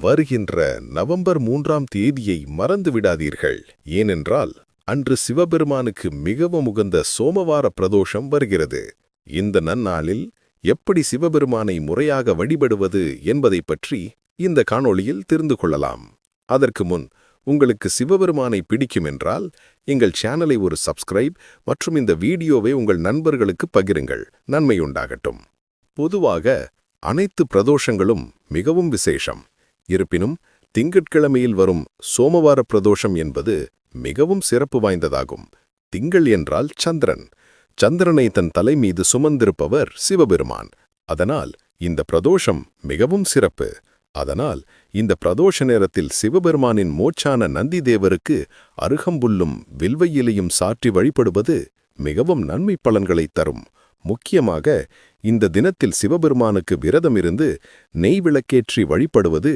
வருகின்ற நவம்பர் 3ஆம் தேதியை மறந்துவிடாதீர்கள். ஏனென்றால் அன்று சிவபெருமானுக்கு மிகவும் உகந்த சோமவார பிரதோஷம் வருகிறது. இந்த நன்னாளில் எப்படி சிவபெருமானை முறையாக வழிபடுவது என்பதைப் பற்றி இந்த காணொளியில் தெரிந்து கொள்ளலாம். அதற்கு முன் உங்களுக்கு சிவபெருமானை பிடிக்குமென்றால் எங்கள் சேனலை ஒரு சப்ஸ்கிரைப் மற்றும் இந்த வீடியோவை உங்கள் நண்பர்களுக்கு பகிருங்கள். நன்மையுண்டாகட்டும். பொதுவாக அனைத்து பிரதோஷங்களும் மிகவும் விசேஷம். இருப்பினும் திங்கட்கிழமையில் வரும் சோமவார பிரதோஷம் என்பது மிகவும் சிறப்பு வாய்ந்ததாகும். திங்கள் என்றால் சந்திரன். சந்திரனை தன் தலை மீது சுமந்திருப்பவர் சிவபெருமான். அதனால் இந்த பிரதோஷம் மிகவும் சிறப்பு. அதனால் இந்த பிரதோஷ நேரத்தில் சிவபெருமானின் மோட்சான நந்தி தேவருக்கு அருகம்புல்லும் வில்வ இலையும் சாற்றி வழிபடுவது மிகவும் நன்மை பலன்களை தரும். முக்கியமாக இந்த தினத்தில் சிவபெருமானுக்கு விரதமிருந்து நெய் விளக்கேற்றி வழிபடுவது